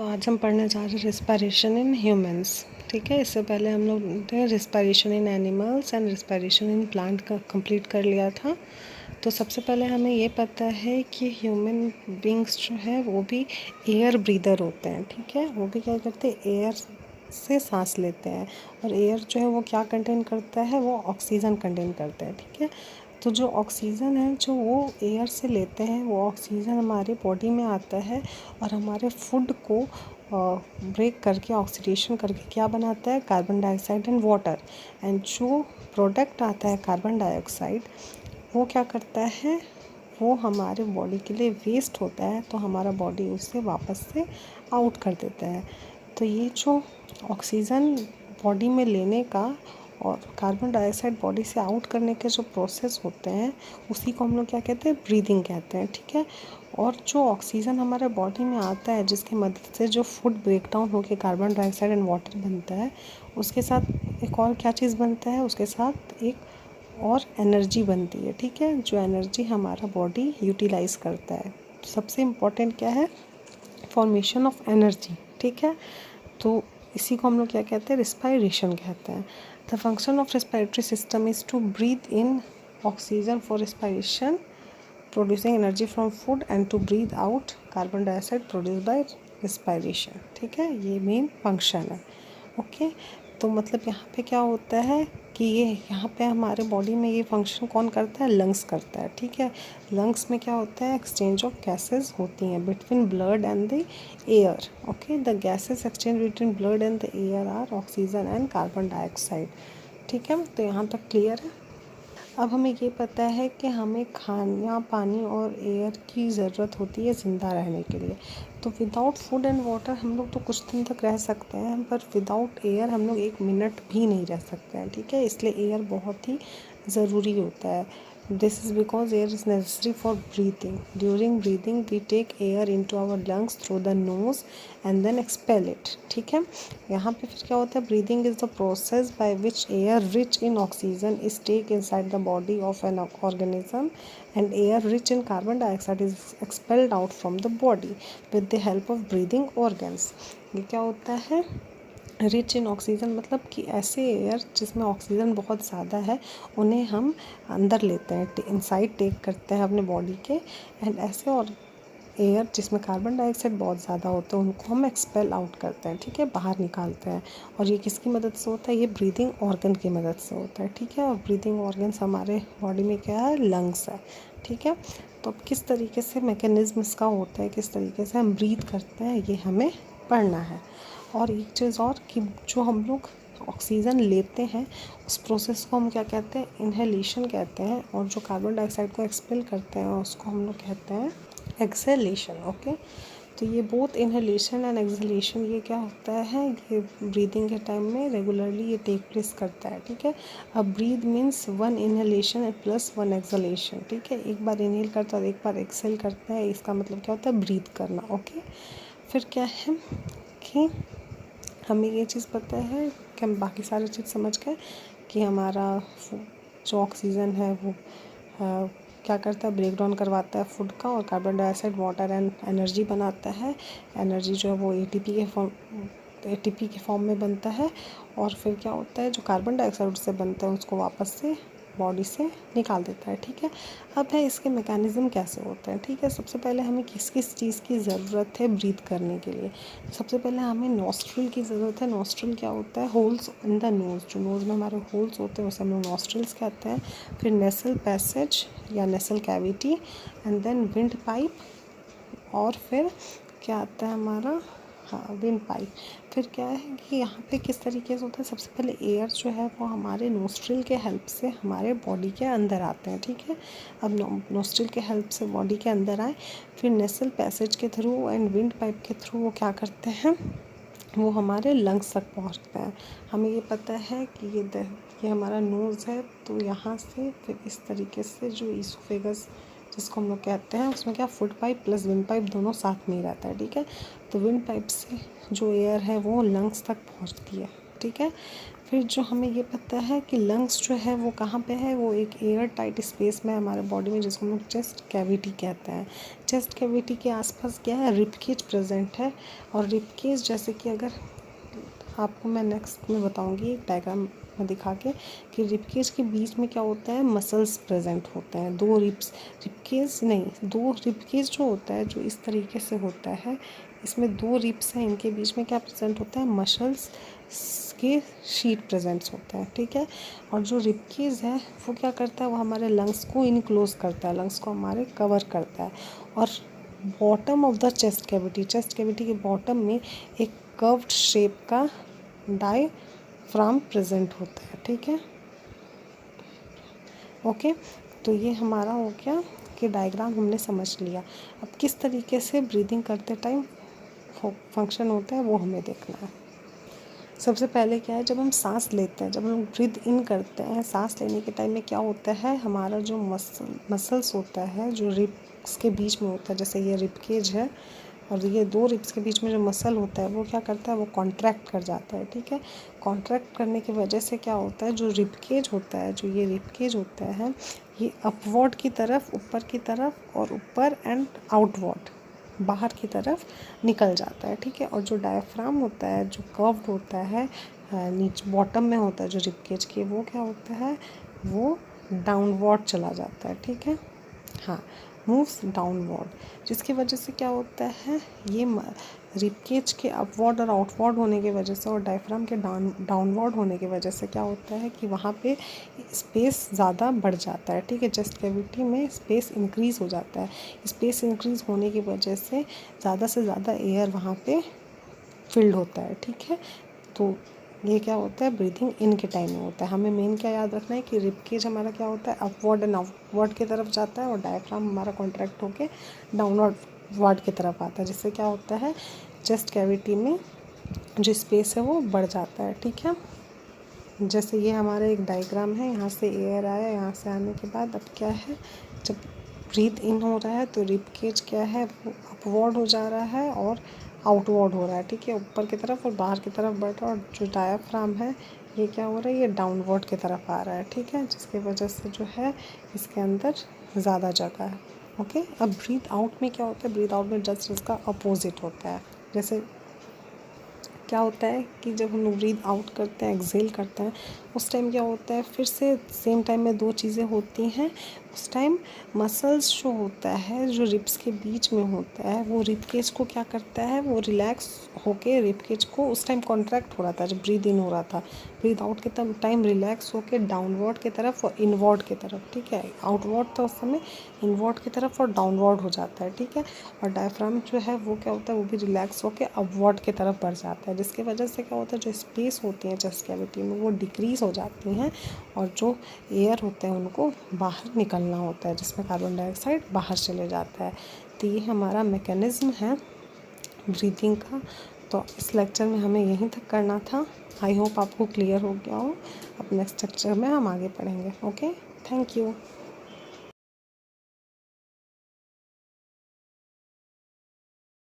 आज हम पढ़ने जा रहे हैं रिस्पायरेशन इन ह्यूमंस। ठीक है, इससे पहले हम लोग ने respiration in animals and respiration in plant का कंप्लीट कर लिया था। तो सबसे पहले हमें ये पता है कि ह्यूमन बींग्स जो है वो भी एयर ब्रीदर होते हैं। ठीक है, वो भी क्या करते हैं, एयर से सांस लेते हैं। और एयर जो है वो क्या कंटेन करता है, वो ऑक्सीजन कंटेन करता है। ठीक है, तो जो ऑक्सीजन है जो वो एयर से लेते हैं, वो ऑक्सीजन हमारे बॉडी में आता है और हमारे फूड को ब्रेक करके ऑक्सीडेशन करके क्या बनाता है, carbon dioxide and water. And जो प्रोडक्ट आता है कार्बन डाइऑक्साइड, वो क्या करता है, वो हमारे बॉडी के लिए वेस्ट होता है, तो हमारा बॉडी उसे वापस से आउट कर देता है। तो ये जो ऑक्सीजन बॉडी में लेने का और कार्बन डाइऑक्साइड बॉडी से आउट करने के जो प्रोसेस होते हैं, उसी को हम लोग क्या कहते हैं, ब्रीदिंग कहते हैं। ठीक है, और जो ऑक्सीजन हमारे बॉडी में आता है, जिसकी मदद से जो फूड ब्रेक डाउन होकर कार्बन डाइऑक्साइड एंड वाटर बनता है, उसके साथ एक और क्या चीज़ बनता है, उसके साथ एक और एनर्जी बनती है। ठीक है, जो एनर्जी हमारा बॉडी यूटिलाइज करता है। सबसे इम्पोर्टेंट क्या है, फॉर्मेशन ऑफ एनर्जी। ठीक है, तो इसी को हम लोग क्या कहते हैं, रिस्पायरेशन कहते हैं। The function of respiratory system is to breathe in oxygen for respiration, producing energy from food, and to breathe out carbon dioxide produce by respiration. ठीक है, ये मेन फंक्शन है। ओके, तो मतलब यहाँ पे क्या होता है कि ये यहाँ पे हमारे बॉडी में ये फंक्शन कौन करता है, लंग्स करता है। ठीक है, लंग्स में क्या होता है, एक्सचेंज ऑफ गैसेस होती हैं between blood and the air. Okay, the gases exchange between blood and the air are oxygen and carbon dioxide. ठीक है, तो यहाँ तक क्लियर है। अब हमें ये पता है कि हमें खाना, पानी और एयर की ज़रूरत होती है ज़िंदा रहने के लिए। तो विदाउट फूड एंड वाटर हम लोग तो कुछ दिन तक रह सकते हैं, पर विदाउट एयर हम लोग 1 मिनट भी नहीं रह सकते हैं। ठीक है, इसलिए एयर बहुत ही ज़रूरी होता है। This is because air is necessary for breathing. During breathing, we take air into our lungs through the nose and then expel it. ठीक है, यहाँ पे फिर क्या होता है, breathing is the process by which air rich in oxygen is taken inside the body of an organism, and air rich in carbon dioxide is expelled out from the body with the help of breathing organs. ये क्या होता है, rich in oxygen, मतलब कि ऐसे air जिसमें oxygen बहुत ज़्यादा है, उन्हें हम अंदर लेते हैं, इनसाइड टेक करते हैं अपने बॉडी के। एंड ऐसे और एयर जिसमें कार्बन डाइऑक्साइड बहुत ज़्यादा होता है, उनको हम एक्सपेल आउट करते हैं। ठीक है, बाहर निकालते हैं। और ये किसकी मदद से होता है, ये ब्रीदिंग ऑर्गन की मदद से होता है। ठीक है, और ब्रीदिंग ऑर्गन्स हमारे बॉडी में क्या है, लंग्स है। ठीक है, तो अब किस तरीके से मैकेनिज्म इसका होता है, किस तरीके से हम ब्रीथ करते हैं, ये हमें पढ़ना है। और एक चीज़ और कि जो हम लोग ऑक्सीजन लेते हैं, उस प्रोसेस को हम क्या कहते हैं, इनहेलेशन कहते हैं। और जो कार्बन डाइऑक्साइड को एक्सपेल करते हैं, उसको हम लोग कहते हैं एक्सहेलेशन। ओके, तो ये बोथ इनहेलेशन एंड एक्सहेलेशन, ये क्या होता है, ये ब्रीदिंग के टाइम में रेगुलरली ये टेक प्लेस करता है। ठीक है, अब breathe means 1 inhalation plus 1 exhalation. ठीक है, एक बार इनहेल करता है और एक बार एक्सहेल करता है, इसका मतलब क्या होता है, ब्रीथ करना। ओके, फिर क्या है कि हमें ये चीज़ पता है कि हम बाकी सारी चीज़ समझ गए कि हमारा जो ऑक्सीजन है वो क्या करता है, ब्रेक डाउन करवाता है फूड का, और carbon dioxide water and energy बनाता है। एनर्जी जो है वो एटीपी के फॉर्म में बनता है। और फिर क्या होता है, जो कार्बन डाइऑक्साइड से बनता है उसको वापस से बॉडी से निकाल देता है। ठीक है, अब है इसके मैकेनिज़्म कैसे होते हैं। ठीक है, सबसे पहले हमें किस किस चीज़ की ज़रूरत है ब्रीथ करने के लिए। सबसे पहले हमें नॉस्ट्रिल की ज़रूरत है। नॉस्ट्रिल क्या होता है, होल्स इन द नोज़, जो नोज़ में हमारे होल्स होते हैं उसे हम लोग नॉस्ट्रिल्स कहते हैं। फिर नेसल पैसेज या nasal cavity, and then windpipe, और फिर क्या आता है हमारा, हाँ, विंड पाइप। फिर क्या है कि यहाँ पे किस तरीके से होता है, सबसे पहले एयर जो है वो हमारे नोस्ट्रिल के हेल्प से हमारे बॉडी के अंदर आते हैं। ठीक है, अब नोस्ट्रिल के हेल्प से बॉडी के अंदर आए, फिर नेसल पैसेज के थ्रू एंड विंड पाइप के थ्रू वो क्या करते हैं, वो हमारे लंग्स तक पहुँचते हैं। हमें ये पता है कि ये हमारा नोज़ है, तो यहाँ से फिर इस तरीके से जो ईसोफेगस जिसको हम लोग कहते हैं, उसमें क्या food pipe plus wind pipe दोनों साथ में ही रहता है। ठीक है, तो विंड पाइप से जो एयर है वो लंग्स तक पहुंचती है। ठीक है, फिर जो हमें ये पता है कि लंग्स जो है वो कहाँ पे है, वो एक एयर टाइट स्पेस में हमारे बॉडी में, जिसको हम लोग चेस्ट कैविटी कहते हैं। चेस्ट कैविटी के आसपास क्या है, रिब केज प्रेजेंट है। और रिब केज जैसे कि अगर आपको मैं नेक्स्ट में बताऊंगी डायग्राम में दिखा के कि रिब केज के बीच में क्या होता है, मसल्स प्रेजेंट होते हैं। दो रिब केज जो होता है, जो इस तरीके से होता है, इसमें दो रिब्स हैं, इनके बीच में क्या प्रेजेंट होता है, मसल्स के शीट प्रेजेंट्स होते हैं, ठीक है। और जो रिब केज है वो क्या करता है, वो हमारे लंग्स को इनक्लोज करता है, लंग्स को हमारे कवर करता है। और bottom of the chest cavity के बॉटम में एक कर्व्ड शेप का डायफ्राम प्रेजेंट होता है, ठीक है। ओके, तो ये हमारा हो गया कि डायग्राम हमने समझ लिया। अब किस तरीके से ब्रीदिंग करते टाइम फंक्शन होता है वो हमें देखना है। सबसे पहले क्या है, जब हम सांस लेते हैं, जब हम ब्रीद इन करते हैं, सांस लेने के टाइम में क्या होता है, हमारा जो मसल्स होता है जो रिब्स के बीच में होता है, जैसे ये रिब केज है और ये दो रिब्स के बीच में जो मसल होता है वो क्या करता है, वो कॉन्ट्रैक्ट कर जाता है, ठीक है। कॉन्ट्रैक्ट करने की वजह से क्या होता है, जो रिब केज होता है, जो ये रिब केज होता है, ये अपवर्ड की तरफ, ऊपर की तरफ, और ऊपर एंड आउटवर्ड, बाहर की तरफ निकल जाता है, ठीक है। और जो डायफ्राम होता है, जो कर्व्ड होता है, नीचे बॉटम में होता है जो रिब केज के, वो क्या होता है, वो डाउनवर्ड चला जाता है, ठीक है। हाँ, मूव्स डाउनवर्ड, जिसकी वजह से क्या होता है, ये रिब केज के अपवर्ड और आउटवर्ड होने की वजह से और डायफ्राम के डाउनवर्ड होने की वजह से क्या होता है कि वहाँ पे स्पेस ज़्यादा बढ़ जाता है, ठीक है। चेस्ट कैविटी में स्पेस इंक्रीज़ हो जाता है। स्पेस इंक्रीज़ होने की वजह से ज़्यादा से ज़्यादा एयर वहाँ पे फिल्ड होता है, ठीक है। तो ये क्या होता है, ब्रीथिंग इन के टाइम में होता है। हमें मेन क्या याद रखना है कि रिब केज हमारा क्या होता है, अपवर्ड एंड आउटवर्ड की तरफ जाता है, और डायफ्राम हमारा कॉन्ट्रैक्ट होके डाउनवर्ड की तरफ आता है, जिससे क्या होता है, चेस्ट कैविटी में जो स्पेस है वो बढ़ जाता है, ठीक है। जैसे ये हमारा एक डायग्राम है, यहाँ से एयर आया, यहाँ से आने के बाद अब क्या है, जब ब्रीथ इन हो रहा है तो रिब केज क्या है, वो अपवर्ड हो जा रहा है और आउटवर्ड हो रहा है, ठीक है, ऊपर की तरफ और बाहर की तरफ बढ़ रहा है। और जो डायफ्राम है ये क्या हो रहा है, ये डाउनवर्ड की तरफ आ रहा है, ठीक है, जिसकी वजह से जो है इसके अंदर ज़्यादा जगह है। ओके, अब ब्रीथ आउट में क्या होता है, ब्रीथ आउट में जस्ट इसका अपोजिट होता है। जैसे क्या होता है कि जब हम लोग ब्रीथ आउट करते हैं, एक्सेल करते हैं, उस टाइम क्या होता है, फिर से सेम टाइम में दो चीज़ें होती हैं। उस टाइम मसल्स जो होता है, जो रिब्स के बीच में होता है, वो रिब केज को क्या करता है, वो रिलैक्स होके रिब केज को उस टाइम कॉन्ट्रैक्ट हो रहा था जब ब्रीथ इन हो रहा था, ब्रीथ आउट के टाइम रिलैक्स होके डाउनवर्ड की तरफ और इनवर्ड की तरफ, ठीक है। आउटवर्ड था उस समय, इनवर्ड की तरफ और डाउनवर्ड हो जाता है, ठीक है। और डायफ्राम जो है वो क्या होता है, वो भी रिलैक्स होके अपवर्ड की तरफ बढ़ जाता है, जिसकी वजह से क्या होता है, जो स्पेस होती है चेस्ट कैविटी में वो डिक्रीज़ हो जाती हैं, और जो एयर होते हैं उनको बाहर निकलना होता है, जिसमें कार्बन डाइऑक्साइड बाहर चले जाता है। तो ये हमारा मैकेनिज़्म है ब्रीथिंग का। तो इस लेक्चर में हमें यहीं तक करना था। आई होप आपको क्लियर हो गया हो। अब नेक्स्ट लेक्चर में हम आगे पढ़ेंगे। Okay, thank you.